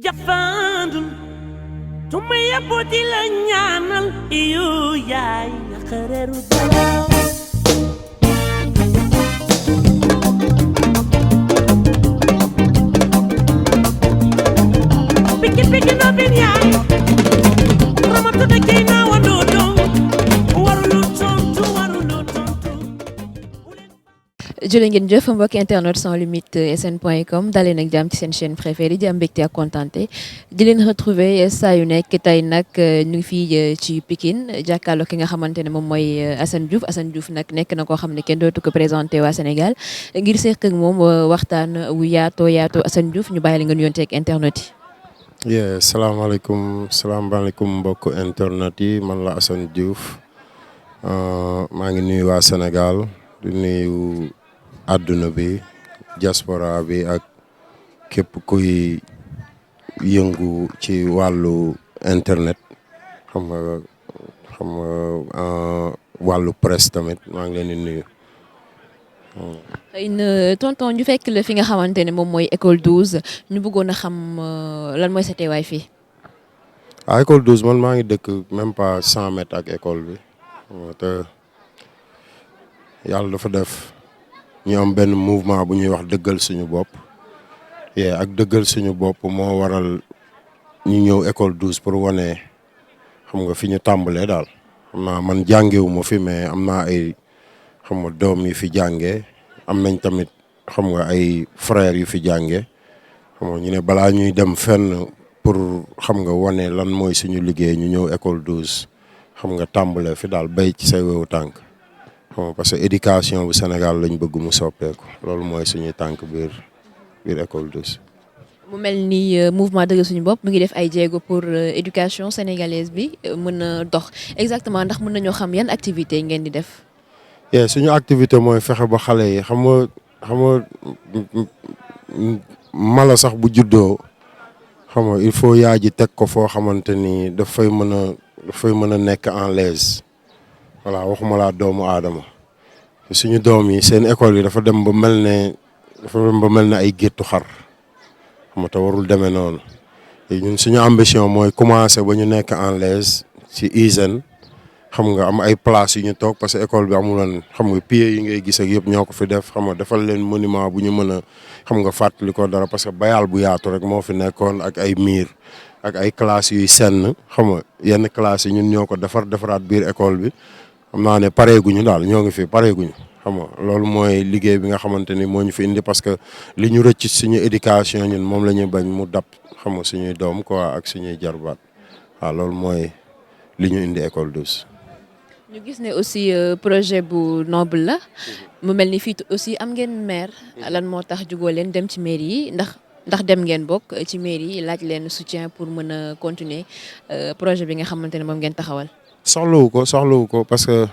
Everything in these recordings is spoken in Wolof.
Jafandul tumaya boti la ñaanal iyo yaay xareru dalaw piki no bin yaay ramatu de kay na wando dong warulu tontu jërë ngeen jëf mbokki internet sans limite sn.com dalee nag jàmm ci seen chaîne préférée di am mbégte ak kontaante di leen retrouver saa yu nekk tey nag ñu ngi fii ci Pikine jàkkaarloo ki nga xamante ne moom mooy Assane Diouf nag nekk na koo xam ne kenn dootu ko présenté waa Sénégal ngir seq ak moom waxtaan wu yaatoo Assane Diouf ñu bàyyi la nga nuyonteeg internet yi. salaamaaleykum mbokk internet yi man la Assane Diouf maa ngi nuyu waa Sénégal di nuyu àdduna bi diaspora bi ak képp kuy yëngu ci wàllu internet xam nga wàllu presse tamit maa ngi leen di nuyu. xëy na tonton ñu fekk la fi nga xamante ne moom mooy école 12 ñu bëggoon a xam lan mooy sa teewaay fii. école 12 man maa ngi dëkk même pas 100 mètres ak école bi te yàlla dafa def. ñu am benn mouvement bu ñuy wax dëggal suñu bopp ak dëggal suñu bopp moo waral ñu ñëw école 12 pour wane xam nga fi ñu tàmbalee daal xam naa man jàngewuma fi mais am naa ay xam nga doom yu fi jàngee am nañ tamit xam nga ay frères yu fi jàngee xam nga ñu ne balaa ñuy dem fenn pour xam nga wane lan mooy suñu liggéey ñu ñëw école 12 xam nga tàmbalee fi daal béy ci say wewu tànk. parce que éducation bu Sénégal lañ bëgg mu soppeeku loolu mooy suñuy tànk biir école 12. mu mel ni mouvement dëggal suñu bopp mu ngi def ay jéego pour éducation sénégalaise bi mën a dox exactement ndax mën nañoo xam yan activité ngeen di def. suñu activité mooy fexe ba xale yi xam nga mala sax bu juddoo xam nga il faut yaay ji teg ko foo xamante ni dafay mën a nekk en l'aise voilà waxuma laa doomu aadama suñu doom yi seen école yi dafa dem ba mel ne ay géttu xar xam nga te warul demee noonu ñun suñu ambition mooy commencer ba ñu nekk en l'aise ci hygiène xam nga am ay place yu ñu toog parce que école bi amuloon xam nga pieds yi ngay gis ak yëpp ñoo ko fi def xam nga defal leen monument bu ñu mën a xam nga fàttali ko dara parce que bayal bu yaatu rek moo fi nekkoon ak ay miir ak ay classes yuy senn xam nga yenn classes yi ñun ñoo ko defaraat biir école bi. xam naa ne pareeguñu daal ñoo ngi fi pareeguñu xam nga loolu mooy liggéey bi nga xamante ni moo ñu fi indi parce que li ñu rëcc suñu éducation ñun moom la ñuy bañ mu dab xam nga suñuy doom quoi ak suñuy jarbaat waaw loolu mooy li ñu indi école 12. ñu gis ne aussi projet bu noble la mu mel ni fii aussi am ngeen maire lan moo tax jugoo leen dem ci mairie yi ndax dem ngeen bokk ci mairie yi laaj leen soutien pour mën a continuer projet bi nga xamante ne moom ngeen taxawal. soxlawu ko parce que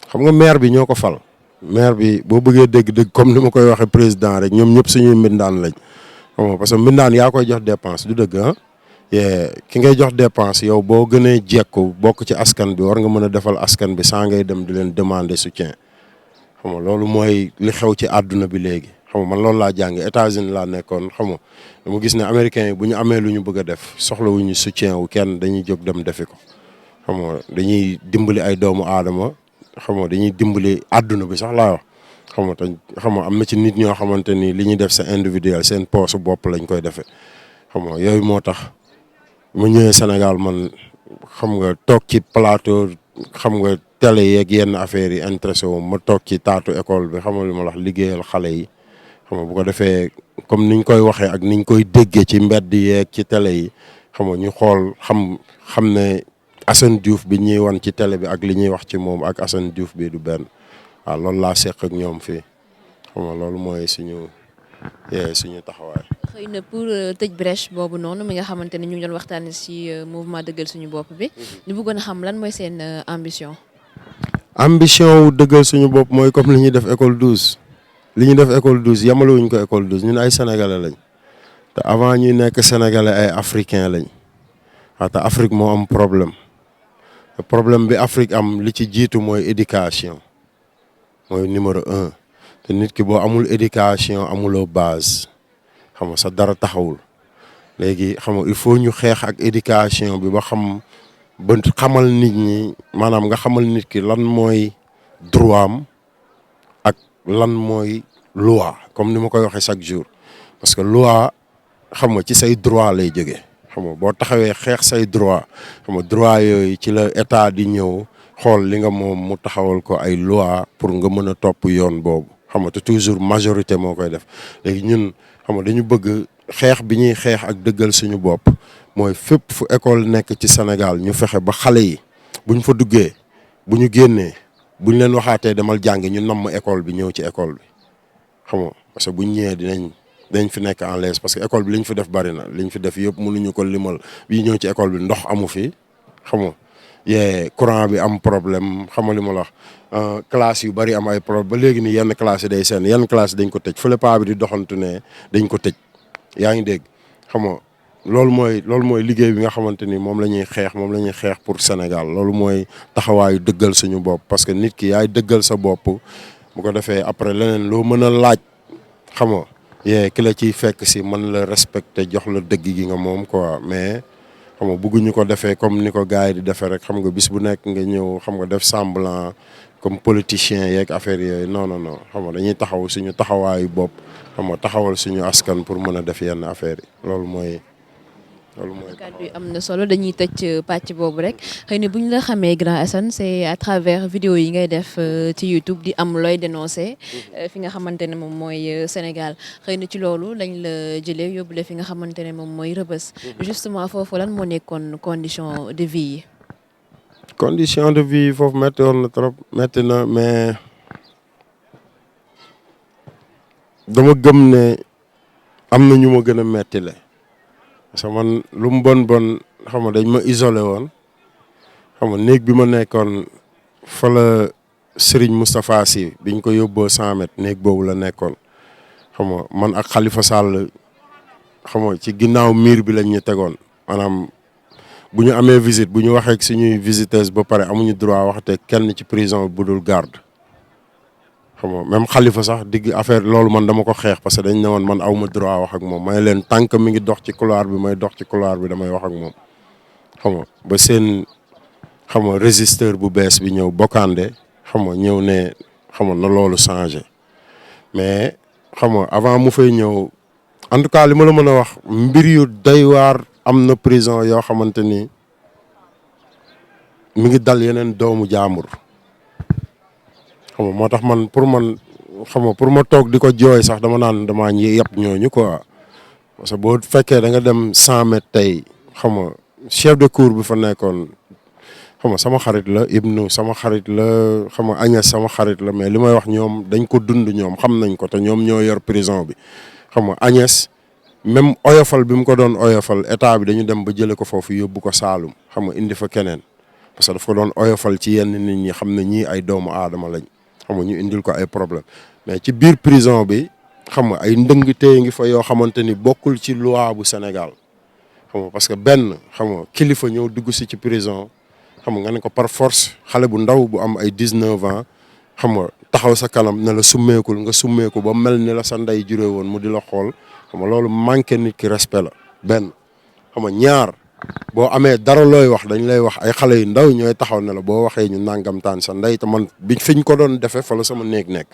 xam nga maire bi ñoo ko fal maire bi boo bëggee dégg comme ni ma koy waxee président rek ñoom ñëpp suñuy mbindaan lañ xam nga parce que mbindaan yaa koy jox dépense du dëgg ki ngay jox dépense yow boo gënee jekku bokk ci askan bi war nga mën a defal askan bi sans ngay dem di leen demander soutien xam nga loolu mooy li xew ci àdduna bi léegi xam nga man loolu laa jàngee États-Unis laa nekkoon xam nga dama gis ne américains yi bu ñu amee lu ñu bëgg a def soxlawuñu soutien wu kenn dañuy jóg dem defi ko. xam nga dañuy dimbali ay doomu aadama xam nga dañuy dimbali àdduna bi sax laa wax xam nga te xam nga am na ci nit ñoo xamante ni li ñuy def c'est individuel seen poche bopp lañ koy defee xam nga yooyu moo tax mu ñëwee Sénégal man xam nga toog ci plateau xam nga télé yeeg yenn affaires yi intéressé wu ma toog ci taatu école bi xam nga li ma wax liggéeyal xale yi xam nga bu ko defee comme niñ koy waxee ak niñ koy déggee ci mbedd yeeg ci télé yi xam nga ñu xool xam ne. Assane Diouf bi ñuy wan ci télé bi ak li ñuy wax ci moom ak Assane Diouf bi du benn waaw loolu laa seq ak ñoom fii xam nga loolu mooy suñu taxawaay. xëy na pour tëj brèche boobu noonu mi nga xamante ne ñu ngi doon waxtaanee ci mouvement dëggal suñu bopp bi ñu bëggoon a xam lan mooy seen ambition. ambition wu dëggal suñu bopp mooy comme li ñuy def école 12 li ñuy def école 12 yamalewuñ ko école 12 ñun ay sénégalais lañ te avant ñuy nekk sénégalais ay africain lañ waaw te Afrique moo am problème. problème bi Afrique am li ci jiitu mooy éducation mooy numéro 1 te nit ki boo amul éducation amuloo base xam nga sa dara taxawul léegi xam nga il faut ñu xeex ak éducation bi ba xamal nit ñi maanaam nga xamal nit ki lan mooy droit am ak lan mooy loi comme ni ma koy waxee chaque jour parce que loi xam nga ci say droit lay jógee xam nga boo taxawee xeex say droit xam nga droit yooyu ci la état di ñëw xool li nga moom mu taxawal ko ay loi pour nga mën a topp yoon boobu xam nga te toujours majorité moo koy def léegi ñun xam nga dañu bëgg xeex bi ñuy xeex ak dëggal suñu bopp mooy fépp fu école nekk ci Sénégal ñu fexe ba xale yi buñ fa duggee bu ñu génnee buñ leen waxaatee demal jàngi ñu namm école bi ñëw ci école bi xam nga parce que buñ ñëwee dinañ fi nekk en l'aise parce que école bi li ñu fi def bari na li ñu fi def yëpp mënuñu ko limal bii ñëw ci école bi ndox amu fi xam nga courant bi am problème xam nga li ma la wax classe yu bari am ay problème ba léegi ni yenn classe yi day seen yenn classe dañ ko tëj fële paa bi di doxantu ne dañ ko tëj yaa ngi dégg xam nga loolu mooy liggéey bi nga xamante ni moom la ñuy xeex pour Sénégal loolu mooy taxawaayu dëggal suñu bopp parce que nit ki yaay dëggal sa bopp bu ko defee après leneen loo mën a laaj xam nga ki la ciy fekk si mën la respecter jox la dëgg gi nga moom quoi mais xam nga bëgguñu ko defee comme ni ko gars yi di defee rek xam nga bis bu nekk nga ñëw xam nga def semblant comme politicien yeeg affaire yooyu non xam nga dañuy taxaw suñu taxawaayu bopp xam nga taxawal suñu askan pour mën a def yenn affaire yi loolu mooy. kàddu yi am na solo dañuy tëj pàcc boobu rek xëy na bu ñu la xamee Grand Assane c'est à travers vidéo yi ngay def ci YouTube di am looy dénoncer fi nga xamante ne moom mooy Sénégal xëy na ci loolu lañ la jëlee yóbbule fi nga xamante ne moom mooy Rebeuss justement foofu lan moo nekkoon condition de vie yi. condition de vie yi foofu métti woon na trop métti na mais dama gëm ne am na ñu ma gën a métti le parce que man lu mu bon xam nga dañ ma isolé woon xam nga néeg bi ma nekkoon fa la Serigne Moustapha Sy biñ ko yóbboo 100 mètres néeg boobu la nekkoon xam nga man ak Khalifa Sall xam nga ci ginnaaw miir bi lañ ñu tegoon maanaam bu ñu amee visite bu ñu waxee ak suñuy visiteuse ba pare amuñu droit waxte kenn ci prison bu dul garde xam nga même Khalifa sax digg affaire loolu man dama ko xeex parce que dañ ne woon man awma droit wax ak moom may leen tant que mi ngi dox ci couloir bi may dox ci couloir bi damay wax ak moom xam nga ba seen xam nga résisteur bu bees bi ñëw Bokandé xam nga ñëw ne xam nga na loolu changé mais xam nga avant mu fay ñëw en tout cas li ma la mën a wax mbir yu doy waar am na prison yoo xamante ni mi ngi dal yeneen doomu jaambur xam nga moo tax man xam nga pour ma toog di ko jooy sax damaa yëpp ñooñu quoi parce que boo fekkee da nga dem 100 mètres tey xam nga chef de cour bi fa nekkoon xam nga sama xarit la Ibnu sama xarit la xam nga Agnès sama xarit la mais li may wax ñoom dañ ko dund ñoom xam nañ ko te ñoom ñoo yor prison bi xam nga Agnès même oyofal bi mu ko doon oyofal état bi dañu dem ba jëlee ko foofu yóbbu ko Saalum xam nga indi fa keneen parce que daf ko doon oyofal ci yenn nit ñi xam ne ñii ay doomu aadama lañ xam nga ñu indil ko ay problème mais ci biir prison bi xam nga ay ndëngtee ngi fa yoo xamante ni bokkul ci loi bu Sénégal xam nga parce que benn xam nga kilifa ñëw dugg si ci prison xam nga ne ko par force xale bu ndaw bu am ay 19 ans xam nga taxaw sa kanam ne la summeekul nga summeeku ba mel ni la sa ndey juree woon mu di la xool xam nga loolu manqué nit ki respect la benn xam nga ñaar boo amee dara looy wax dañ lay wax ay xale yu ndaw ñooy taxaw ne la boo waxee ñu nangam taan sa ndey te man fiñ ko doon defee fa la sama néeg nekk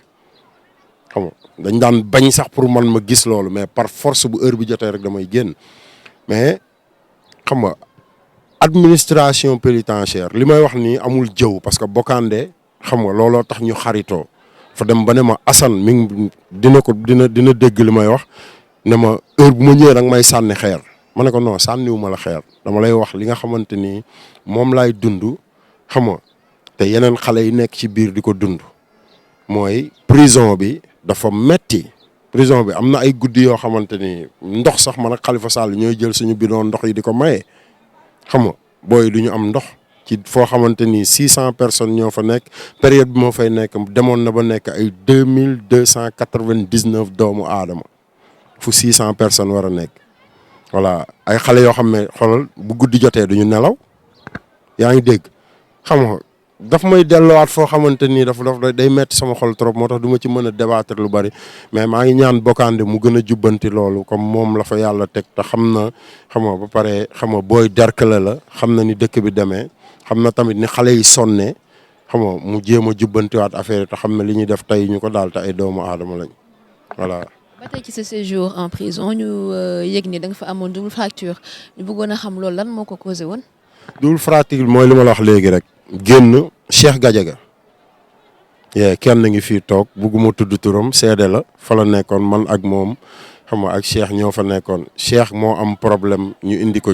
xam nga dañ daan bañ sax pour man ma gis loolu mais par force bu heure bi jotee rek damay génn mais xam nga administration pénitentiaire li may wax nii amul jëw parce que Bokandé xam nga looloo tax ñu xaritoo fa dem ba ne ma Assane mi ngi dina dégg li may wax ne ma heure bu ma ñëwee danga may sànni xeer ma ne ko non sànniwuma la xeer dama lay wax li nga xamante ni moom laay dund xam nga te yeneen xale yi nekk ci biir di ko dund mooy prison bi dafa metti prison bi am na ay guddi yoo xamante ni ndox sax man ak Khalifa Sall ñooy jël suñu bidon ndox yi di ko maye xam nga booy du ñu am ndox ci foo xamante ni 600 personnes ñoo fa nekk période bi moo fay nekk demoon na ba nekk ay 2299 doomu aadama fu 600 personnes war a nekk voilà ay xale yoo xam ne xoolal bu guddi jotee duñu nelaw yaa ngi dégg xam nga daf may delloowaat foo xamante ni daf day metti sama xol trop moo tax du ma ci mën a débattre lu bari mais maa ngi ñaan Bokandé mu gën a jubbanti loolu comme moom la fa yàlla teg te xam na xam nga ba pare xam nga booy derkale la xam na ni dëkk bi demee xam na tamit ni xale yi sonnee xam nga mu jéem a jubbantiwaat affaire yi te xam na li ñuy def tey ñu ko daal te ay doomu aadama lañ voilà. ba tey ci sa séjour en prison ñu yëg ni da nga fa amoon double fracture ñu bëggoon a xam loolu lan moo ko causé woon. double fracture mooy li ma la wax léegi rek. génn Cheikh Gadiaga kenn ngi fii toog bugguma tudd turam seede la fa la nekkoon man ak moom xam nga ak Cheikh ñoo fa nekkoon Cheikh moo am problème ñu indi ko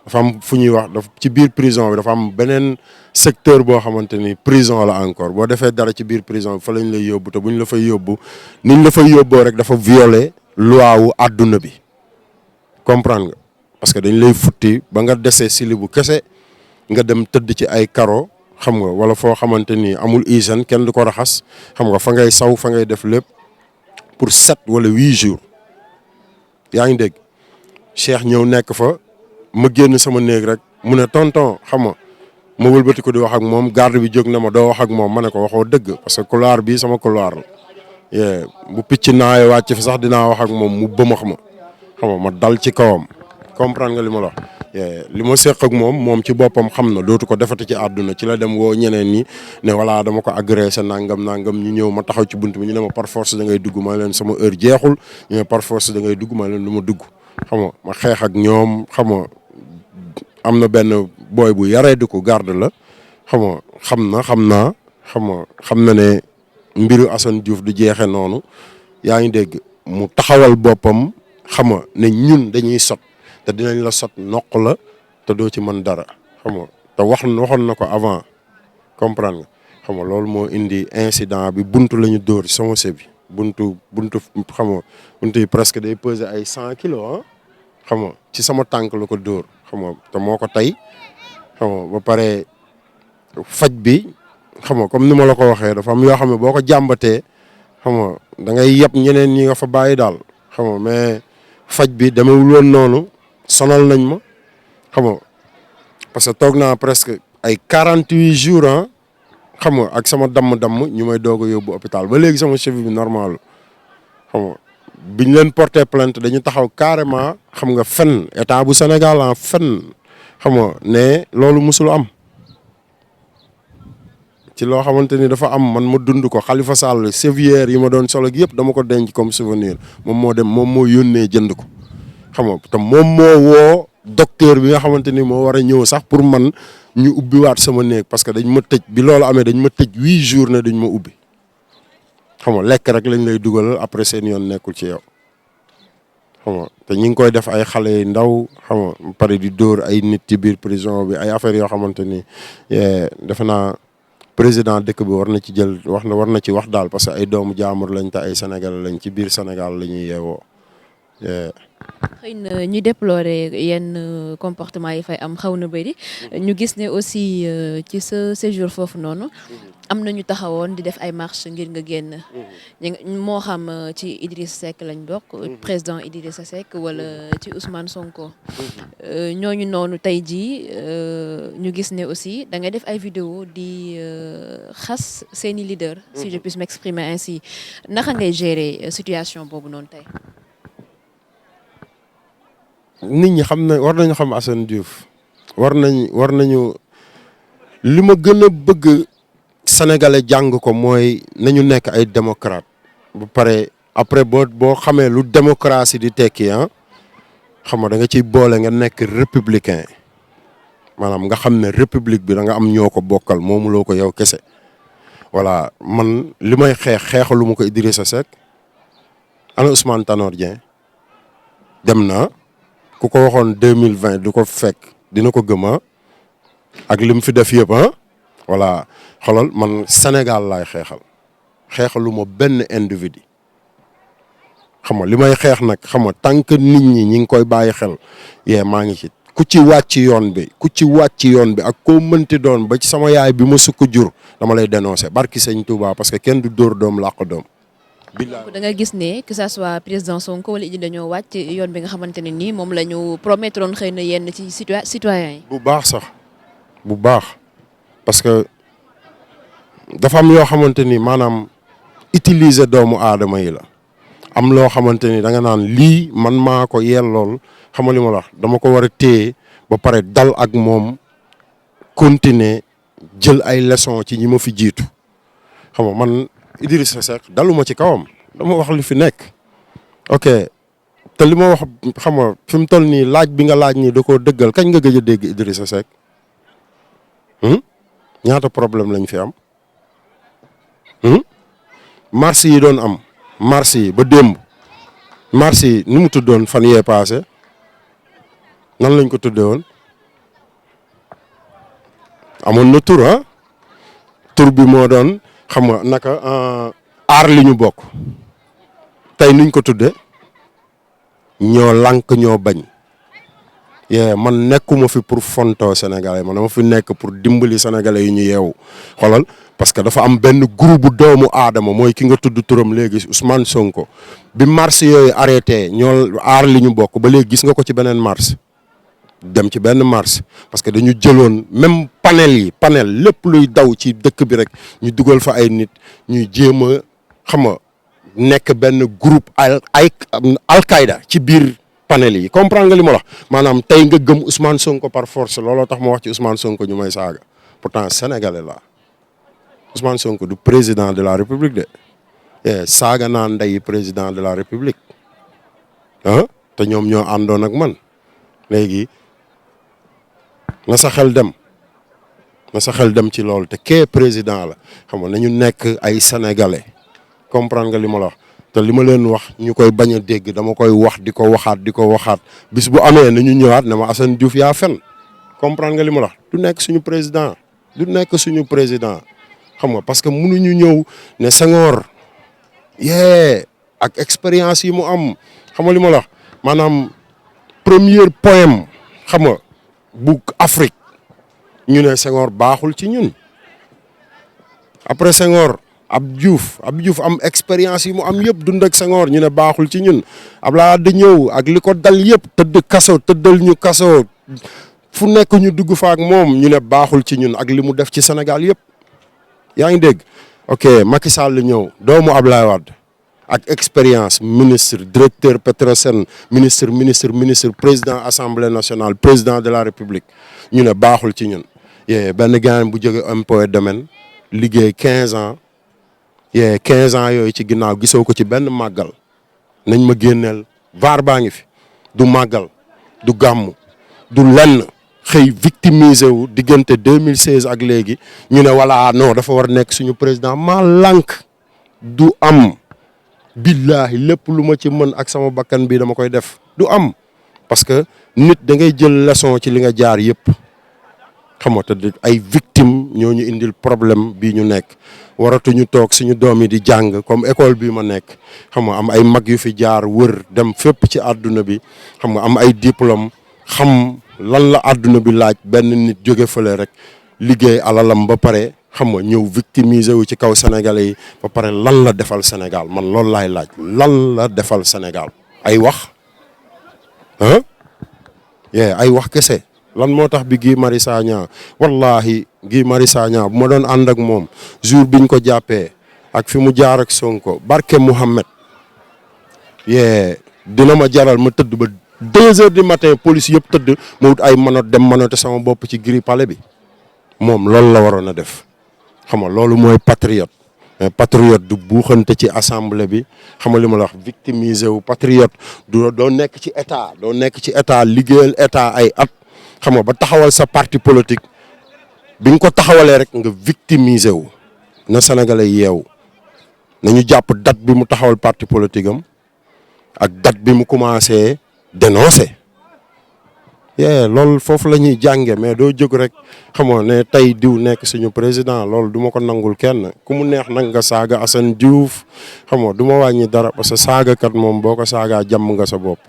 dafa am fu ñuy wax dafa ci biir prison bi dafa am beneen secteur boo xamante ni prison la encore boo defee dara ci biir prison bi fa lañ lay yóbbu te buñ la fay yóbbu niñ la fay yóbboo rek dafa violer loi wu àdduna bi comprendre nga parce que dañ lay futti ba nga desee sili bu kese nga dem tëdd ci ay karo xam nga wala foo xamante ni amul hygiène kenn du ko raxas xam nga fa ngay saw fa ngay def lépp pour 7 wala 8 jours yaa ngi dégg Cheikh ñëw nekk fa ma génn sama néeg rek mu ne tonton xam nga ma wëlbati ko di wax ak moom garde bi jóg na ma doo wax ak moom ma ne ko waxoo dëgg parce que couloir bi sama couloir la bu picc naawee wàcc fi sax dinaa wax ak moom mu bëmax ma xam nga ma dal ci kawam comprendre nga li ma la wax li ma seq ak moom ci boppam xam na dootu ko defati ci àdduna ci la dem woo ñeneen ñi ne voilà dama ko agressé nangam ñu ñëw ma taxaw ci bunt bi ñu ne ma par force da ngay dugg ma leen sama heure jeexul ñu ne par force da ngay dugg ma leen lu ma dugg xam nga ma xeex ak ñoom xam nga am na benn booy bu yaree di ko garde la xam nga xam na ne mbiru Assane Diouf du jeexe noonu yaa ngi dégg mu taxawal boppam xam nga ne ñun dañuy sot te dinañ la sot noq la te doo ci mën dara xam nga te waxoon na ko avant comprendre nga xam nga loolu moo indi incident bi buntu la ñu dóor sama bi buntu xam nga buntu yi presque day peser ay 100 kilos xam nga ci sama tànk la ko dóor xam nga te moo ko tey xam nga ba pare faj bi xam nga comme ni ma la ko waxee dafa am yoo xam ne boo ko jàmbatee xam nga da ngay yeb ñeneen ñi nga fa bàyyi daal xam nga mais faj bi demewul woon noonu sonal nañ ma xam nga parce que toog naa presque ay 48 jours xam nga ak sama damm-damm ñu may doog a yóbbu hôpital ba léegi sama cheville bi normal xam nga biñ leen porté plainte dañu taxaw carrément xam nga fen état bu Sénégal fen xam nga ne loolu musul am ci loo xamante ni dafa am man ma dund ko Khalifa Sall sévière yi ma doon solo ak yëpp dama ko denc comme souvenir moom moo yónnee jënd ko xam nga te moom moo woo docteur bi nga xamante ni moo war a ñëw sax pour man ñu ubbiwaat sama néeg parce que dañ ma tëj bi loolu amee dañ ma tëj 8 jours ne dañ ma ubbi xam nga lekk rek lañ lay dugal après seen yoon nekkul ci yow xam nga te ñi ngi koy def ay xale yu ndaw xam nga pare di dóor ay nit ci biir prison bi ay affaires yoo xamante ni defe naa président dëkk bi war na ci jël war na ci wax daal parce que ay doomu jaamur lañ te ay Sénégal lañ ci biir Sénégal la ñuy yeewoo. xëy na ñu déplorer yenn comportement yi fay am xaw na bëri ñu gis ne aussi ci sa séjour foofu noonu am na ñu taxawoon di def ay marche ngir nga génn moo xam ci Idrissa Seck lañ bokk président Idrissa Seck wala ci Ousmane Sonko ñooñu noonu tey jii ñu gis ne aussi da ngay def ay vidéo di xas seeni leader si je puisse m'exprimer ainsi naka ngay gérer situation boobu noonu tey. nit ñi war nañu xam Assane Diouf war nañu li ma gën a bëgg sénégalais jàng ko mooy nañu nekk ay démocrate ba pare après boo xamee lu démocratie di tekki xam nga da nga ciy boole nga nekk républicain maanaam nga xam ne république bi da nga am ñoo ko bokkal moomuloo ko yow kese voilà man li may xeexalu ma ko Idrissa Seck ana Ousmane Tanor Dieng dem na ku ko waxoon 2020 du ko fekk dina ko gëma ak lim fi def yëpp voilà xoolal man Sénégal laay xeexalu ma benn individu xam nga li may xeex nag xam nga tant que nit ñi ngi koy bàyyi xel maa ngi ci ku ci wàcc yoon bi ak koo mënti doon ba ci sama yaay bi ma sukk jur dama lay dénoncer barki sëñ Touba parce que kenn du dóor doom làq doom. donc da nga gis ne que ça soit président Sonko wala Idy dañoo wàcc yoon bi nga xamante ne nii moom la ñu promettroon xëy na yenn ci citoyens yi. bu baax sax bu baax parce que dafa am yoo xamante ni maanaam utiliser doomu aadama yi la am loo xamante ni da nga naan lii man maa ko yellool xam nga li ma la wax dama ko war a téye ba pare dal ak moom continuer jël ay leçons ci ñi ma fi jiitu xam nga man Idrissa Seck daluma ci kawam dama wax li fi nekk ok te li ma wax xam nga fi mu toll nii laaj bi nga laaj nii da koo dëggal kañ nga gëj a dégg Idrissa Seck ñaata problème lañ fi am marché yi doon am marché yi ba démb marché yi nu mu tuddoon fan yee passé nan lañ ko tuddee woon amoon na tur tur bi moo doon xam nga naka aar li ñu bokk tey nuñ ko tuddee ñoo lànk ñoo bañ man nekkuma fi pour fonto sénégalais man dama fi nekk pour dimbali sénégalais yi ñu yeewu xoolal parce que dafa am benn groupe bu doomu aadama mooy ki nga tudd turam léegi Ousmane Sonko bi marche yooyu arrêté ñoo aar li ñu bokk ba léegi gis nga ko ci beneen marche dem ci benn marche parce que dañu jëloon même panel lépp luy daw ci dëkk bi rek ñu dugal fa ay nit ñuy jéem a xam nga nekk benn groupe al-Qaïda ci biir panel yi comprendre nga li ma wax maanaam tey nga gëm Ousmane Sonko par force looloo tax ma wax ci Ousmane Sonko ñu may saaga pourtant sénégalais la Ousmane Sonko du président de la république de saaga naa ndey président de la république te ñoom ñoo àndoon ak man léegi na sa xel dem ci loolu te kee président la xam nga nañu nekk ay sénégalais comprendre nga li ma la wax te li ma leen wax ñu koy bañ a dégg dama koy wax di ko waxaat bis bu amee na ñu ñëwaat ne ma Assane Diouf yaa fen comprendre nga li ma la wax du nekk suñu président xam nga parce que mënuñu ñëw ne Senghor ak expérience yi mu am xam nga li ma la wax maanaam premier poème xam nga bu Afrique ñu ne Senghor baaxul ci ñun après Senghor Abdou Diouf am expérience yi mu am yëpp dund ak Senghor ñu ne baaxul ci ñun Abdoulaye Wade ñëw ak li ko dal yëpp tëddal ñu kaso fu nekk ñu dugg fa ak moom ñu ne baaxul ci ñun ak li mu def ci Sénégal yëpp yaa ngi dégg ok Macky Sall ñëw doomu Abdoulaye Wade ak expérience ministre directeur Petrosen ministre président assemblée nationale président de la république ñu ne baaxul ci ñun benn gars bu jóge impôt et domaine liggéey 15 ans 15 ans yooyu ci ginnaaw gisoo ko ci benn màggal nañ ma génneel vaar baa ngi fi du màggal du gàmm du lenn xëy victimiser wu diggante 2016 ak léegi ñu ne voilà non dafa war nekk suñu président maa lànk du am billahi lépp lu ma ci mën ak sama bakkan bi dama koy def du am parce que nit da ngay jël leçon ci li nga jaar yëpp xam nga te ay victime ñoo ñu indil problème bii ñu nekk waratuñu toog suñu doom yi di jàng comme école bii ma nekk xam nga am ay mag yu fi jaar wër dem fépp ci àdduna bi xam nga am ay diplôme xam lan la àdduna bi laaj benn nit jóge fële rek liggéey alalam ba pare xam nga ñëw victimiser wu ci kaw sénégalais yi ba pare lan la defal Sénégal man loolu laay laaj lan la defal Sénégal ay wax ay wax kese lan moo tax bi Guy Marius Sagna wallahi Guy Marius Sagna bu ma doon ànd ak moom jour biñ ko jàppee ak fi mu jaar ak Sonko barke Mouhamed dina ma jaral ma tëdd ba 2 heures du matin police yëpp tëdd ma wut ay manotte dem manotte sama bopp ci gris palais bi moom loolu la waroon a def xam nga loolu mooy patriote mais patriote du buuxante ci assemblée bi xam nga li ma la wax victimiser wu patriote doo nekk ci état liggéeyal état ay at xam nga ba taxawal sa parti politique bi nga ko taxawalee rek nga victimiser wu na sénégalais yeewu nañu jàpp date bi mu taxawal parti politique am ak date bi mu commencé dénoncer loolu foofu la ñuy jànge mais doo jóg rek xam nga ne tey diw nekk suñu président loolu du ma ko nangul kenn ku mu neex nag nga saaga Assane Diouf xam nga du ma wàññi dara parce que saagakat moom boo ko saagaa jàmm nga sa bopp.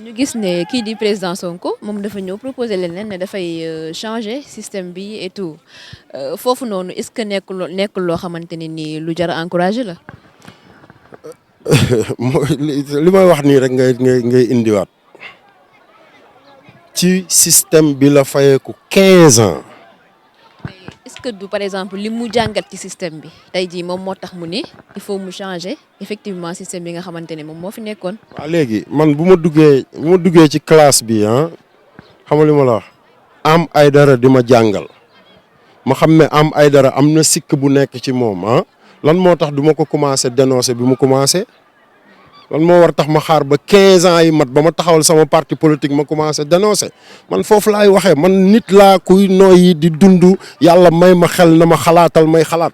ñu gis ne kii di président Sonko moom dafa ñëw proposer leneen ne dafay changer système bi et tout foofu noonu est-ce que nekkul loo xamante ne nii lu jar a encourager la. li may wax nii rek ngay indiwaat. ci système bi la fayeeku 15 ans. est-ce que du par exemple li mu jàngat ci système bi tey jii moom moo tax mu ni il faut mu changer effectivement système bi nga xamante ne moom moo fi nekkoon. waaw léegi man bu ma duggee ci classe bi xam nga li ma la wax am ay dara di ma jàngal ma xam ne am ay dara am na sikk bu nekk ci moom lan moo tax du ma ko commencé dénoncer bi mu commencé lan moo war tax ma xaar ba 15 ans yi mat ba ma taxawal sama parti politique ma commencé dénoncer man foofu laay waxee man nit laa kuy nooyi di dund yàlla may ma xel na ma xalaatal may xalaat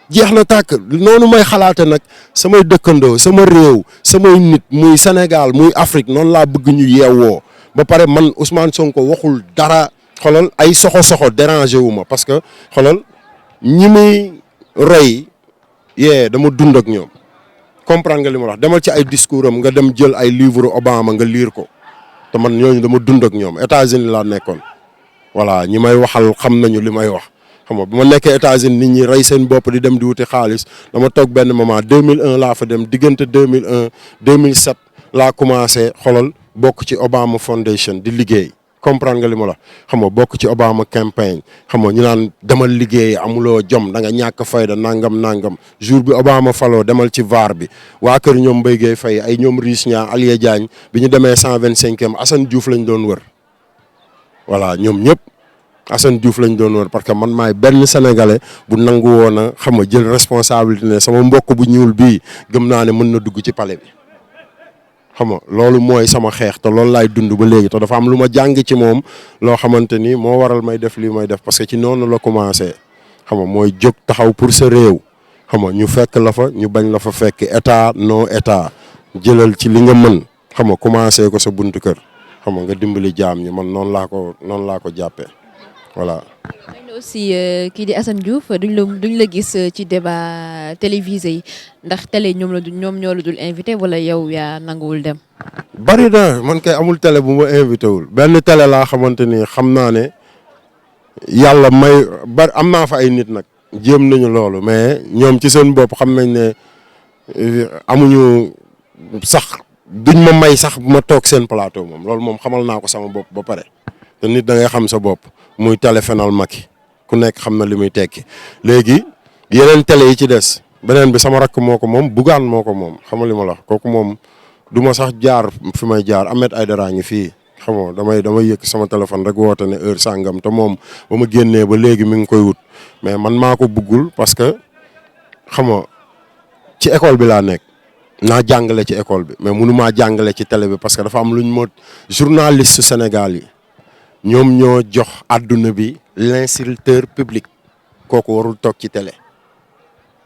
jeex na tàkk noonu may xalaate nag samay dëkkandoo sama réew samay nit muy Sénégal muy Afrique noonu laa bëgg ñu yeewoo ba pare man Ousmane Sonko waxul dara xolal ay soxo dérangé wu ma parce que xolal ñi muy roy dama dund ak ñoom comprendre nga li ma wax demal ci ay discours am nga dem jël ay livre Obama nga lire ko te man ñooñu dama dund ak ñoom États-Unis laa nekkoon voilà ñi may waxal xam nañu li may wax xam nga bu ma nekkee États-Unis nit ñi rey seen bopp di dem di wuti xaalis dama toog benn moment 2001 laa fa dem diggante 2001 2007 laa commencé xolal bokk ci Obama Foundation di liggéey comprendre nga li ma la xam nga bokk ci Obama campagne xam nga ñu naan demal liggéey amuloo jom da nga ñàkk fayda nangam jour bi Obama faloo demal ci VAR bi waa kër ñoom Mbaye Gueye Faye ay ñoom Riis Ñaa Alié Diagne bi ñu demee 125e Assane Diouf lañ doon wër voilà ñoom ñëpp Assane Diouf lañ doon wër parce que man maay benn sénégalais bu nangu woon a xam nga jël responsabilité ne sama mbokk bu ñuul bii gëm naa ne mën na dugg ci palais bi. xam nga loolu mooy sama xeex te loolu laay dund ba léegi te dafa am lu ma jàng ci moom loo xamante ni moo waral may def lii may def parce que ci noonu la commencé xam nga mooy jóg taxaw pour sa réew xam nga ñu fekk la fa ñu bañ la fa fekk état non état jëlal ci li nga mën xam nga commencé ko sa buntu kër xam nga nga dimbali jaam ñi man noonu laa ko jàppee voilà. aussi kii di Assane Diouf duñ la gis ci débat télévisé yi ndax télé ñoom ñoo la dul invité wala yow yaa nanguwul dem. bari na man kay amul télé bu ma invité wul benn télé laa xamante ni xam naa ne yàlla bari am naa fa ay nit nag jéem nañu loolu mais ñoom ci seen bopp xam nañ ne amuñu sax duñ ma may sax ma toog seen plateau moom loolu moom xamal naa ko sama bopp ba pare te nit da ngay xam sa bopp muy télé Fenal Macky ku nekk xam na li muy tekki léegi yeneen télé yi ci des beneen bi sama rakk moo ko moom Bougane moo ko moom xam nga li ma la wax kooku moom du ma sax jaar fi may jaar Ahmed Aïdara ngi fii xam nga damay yëkk sama téléphone rek woote ne heure sangam te moom ba ma génnee ba léegi mi ngi koy wut mais man maa ko buggul parce que xam nga ci école bi laa nekk naa jàngale ci école bi mais mënu maa jàngale ci télé bi parce que dafa am luñ ma journaliste Sénégal yi ñoom ñoo jox àdduna bi l'insulteur public kooku warul toog ci télé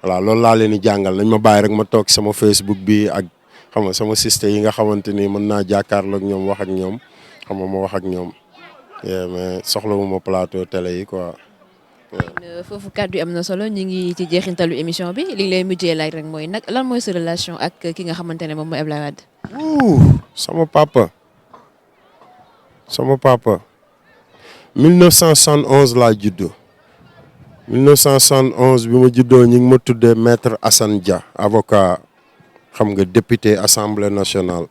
voilà loolu laa leen di jàngal nañ ma bàyyi rek ma toog sama Facebook bi ak xam nga sama siste yi nga xamante ni mën naa jàkkaarloo ak ñoom wax ak ñoom xam nga ma wax ak ñoom mais soxlawuma plateau télé yi quoi. foofu kàddu yi am na solo ñu ngi ci jeexintalu émission bi li lay mujjee laaj rek mooy nag lan mooy sa relation ak ki nga xamante ne moom mooy Abdoulaye Wade. sama papa 1971 laa juddoo 1971 bi ma juddoo ñu ngi ma tuddee maître Assane Dia avocat xam nga député assemblée nationale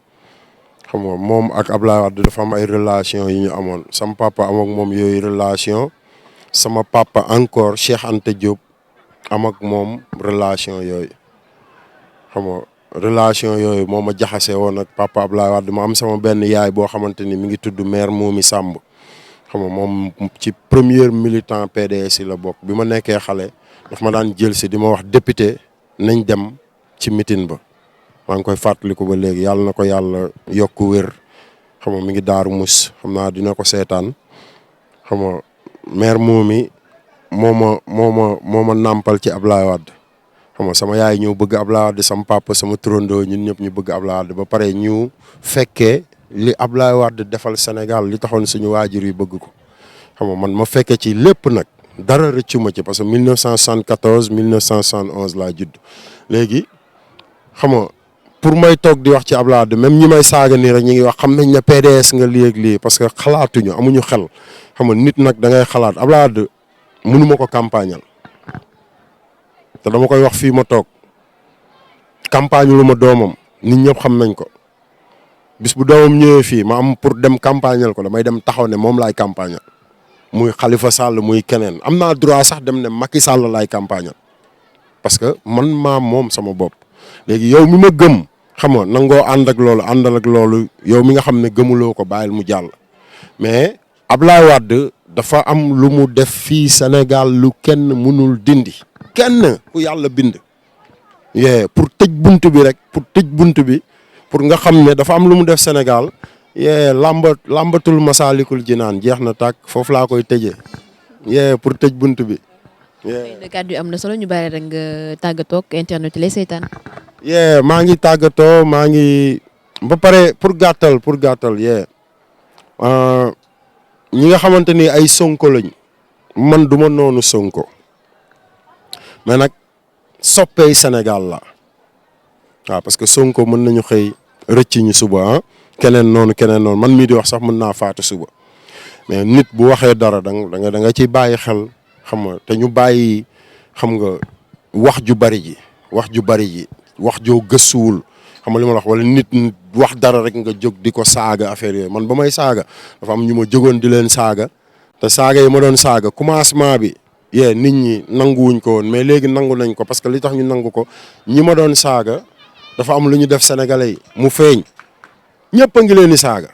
xam nga moom ak Abdoulaye Wade dafa am ay relation yi ñu amoon sama papa am ak moom yooyu relation sama papa encore Cheikh Anta Diop am ak moom relation yooyu xam nga relation yooyu moo ma jaxase woon ak papa Abdoulaye Wade ma am sama benn yaay boo xamante ni mi ngi tudd mère Momi Samb xam nga moom ci premier militant PDS la bokk bi ma nekkee xale daf ma daan jël si di ma wax député nañ dem ci meeting ba maa ngi koy fàttaliku ba léegi yàlla na ko yàlla yokk wér xam nga mi ngi daaru mus xam naa dina ko seetaan xam nga mère Momi moo ma nàmpal ci Abdoulaye Wade xam nga sama yaay ñëw bëgg Abdoulaye Wade sama papa sama turandoo ñun ñëpp ñu bëgg Abdoulaye Wade ba pare ñu fekkee li Abdoulaye Wade defal Sénégal li taxoon suñu waajur yi bëgg ko xam nga man ma fekkee ci lépp nag dara rëccu ma ci parce que 1974 1971 laa judd léegi xam nga pour may toog di wax ci Abdoulaye Wade même ñi may saaga nii rek ñu ngi wax xam nañ ne PDS nga lii ak lii parce que xalaatuñu amuñu xel xam nga nit nag da ngay xalaat Abdoulaye Wade mënu ma ko campagnal te dama koy wax fii ma toog campagne lu ma doomam nit ñëpp xam nañ ko bis bu doomam ñëwee fii ma am pour dem campagnal ko damay dem taxaw ne moom laay campagnal muy Khalifa Sall muy keneen am naa droit sax dem ne Macky Sall laay campagne parce que man maa moom sama bopp léegi yow mi ma gëm xam nga nangoo ànd ak loolu àndal ak loolu yow mi nga xam ne gëmuloo ko bàyyil mu jàll mais Ablaye Wade dafa am lu mu def fii Sénégal lu kenn mënul dindi kenn ku yàlla bind pour tëj bunt bi rek pour nga xam ne dafa am lu mu def Sénégal lambatul Masaalikul Jinaan jeex na tàkk foofu laa koy tëjee pour tëj bunt bi kàddu yi am na solo ñu bàyyi rek nga tàggatoo ak internet lay seetaan maa ngi tàggatoo maa ngi ba pare pour gàttal ñi nga xamante ni ay Sonko lañ man du ma noonu Sonko mais nag soppey Sénégal la waaw parce que Sonko mën nañu xëy rëcc ñu suba keneen noonu man mii di wax sax mën naa faatu suba mais nit bu waxee dara da nga ciy bàyyi xel xam nga te ñu bàyyi xam nga wax ju bari ji wax joo gëstuwul xam nga li ma la wax wala nit wax dara rek nga jóg di ko saaga affaire yooyu man ba may saaga dafa am ñu ma jógoon di leen saaga te saaga yi ma doon saaga commencement bi nit ñi nanguwuñ ko woon mais léegi nangu nañ ko parce que li tax ñu nangu ko ñi ma doon saaga dafa am lu ñu def sénégalais yi mu feeñ ñëpp a ngi leen di saaga.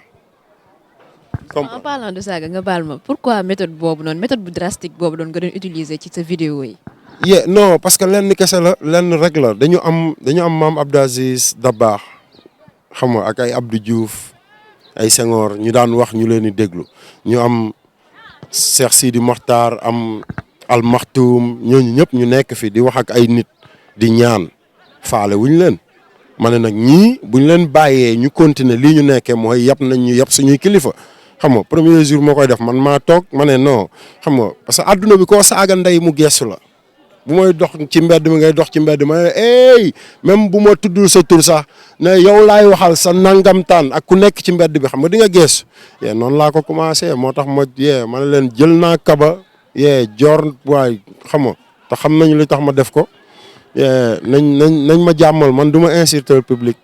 en parlant de saaga nga baal ma pourquoi méthode boobu noonu méthode bu drastique boobu doon nga doon utiliser ci sa vidéo yi. non parce que lenn kese la lenn rek la dañu am maam Abdou Aziz Dabakh xam nga ak ay Abdou Diouf ay Senghor ñu daan wax ñu leen di déglu ñu am Cheikh Sidi Mokhtar am Al Maktoum ñooñu ñëpp ñu nekk fi di wax ak ay nit di ñaan faale wuñ leen ma ne nag ñii buñ leen bàyyee ñu continuer lii ñu nekkee mooy yab nañ ñu yab suñuy kilifa xam nga premier jour moo koy def man maa toog ma ne non xam nga parce que adduna bi koo saaga ndey mu geesu la. bu may dox ci mbedd mi ngay dox ci mbedd ma ne même bu ma tuddul sa tur sax ne yow laay waxal sa nangamtaan ak ku nekk ci mbedd bi xam nga di nga geesu noonu laa ko commencé moo tax ma ne leen jël naa kaba joor waay xam nga te xam nañu li tax ma def ko nañ ma jàmmal man du ma insulteur public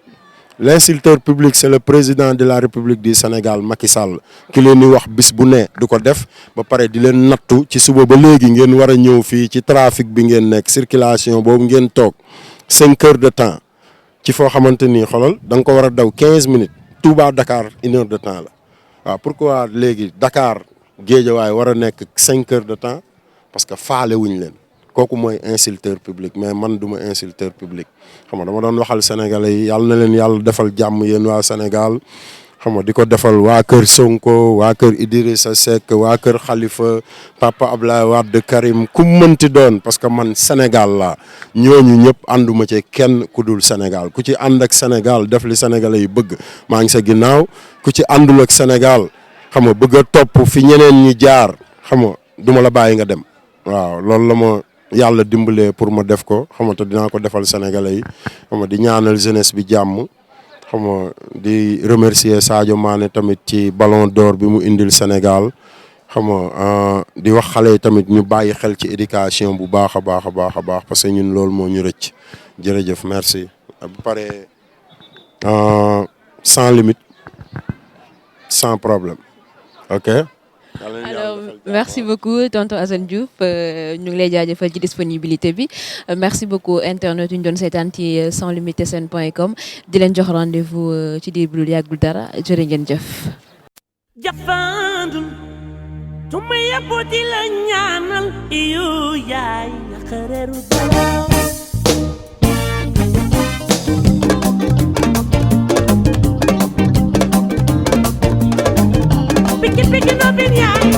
l'insulteur public c'est le président de la République du Sénégal Macky Sall ki leen di wax bis bu ne du ko def ba pare di leen nattu ci suba ba léegi ngeen war a ñëw fii ci trafic bi ngeen nekk circulation boobu ngeen toog 5 heures de temps ci foo xamante ni xolal da nga ko war a daw 15 minutes Touba Dakar 1 heure de temps la waaw pourquoi léegi Dakar Guédiawaye war a nekk 5 heures de temps parce que faale wuñ leen kooku mooy insulteur public mais man du ma insulteur public xam nga dama doon waxal sénégalais yi yàlla na leen yàlla defal jàmm yéen waa Sénégal xam nga di ko defal waa kër Sonko waa kër Idrissa Seck waa kër Khalifa Papa Ablaye Wade Karim ku mënti doon parce que man Sénégal laa ñooñu ñëpp ànduma ci kenn ku dul Sénégal ku ci ànd ak Sénégal def li sénégalais yi bëgg maa ngi sa ginnaaw ku ci àndul ak Sénégal xam nga bëgg a topp fi ñeneen ñi jaar xam nga du ma la bàyyi nga dem waaw loolu la ma yàlla dimbalee pour ma def ko xam nga te dinaa ko defal sénégalais yi xam nga di ñaanal jeunesse bi jàmm xam nga di remercier Sadio Mané tamit ci ballon d'or bi mu indil Sénégal xam nga di wax xale yi tamit ñu bàyyi xel ci éducation bu baax a baax parce que ñun loolu moo ñu rëcc jërëjëf merci bu paree sans limite sans problème ok. alors merci beaucoup tonton Assane Diouf ñu ngi lay jaajëfal ci disponibilité bi merci beaucoup internet yu ñu doon seetaan ci sans limite sn.com di leen jox rendez-vous ci diir bi lu yàggul dara jërë ngeen jëf. jafandul tuma yebbu di la ñaanal iyo yaay xareeru dalaw piki piki no bin yaay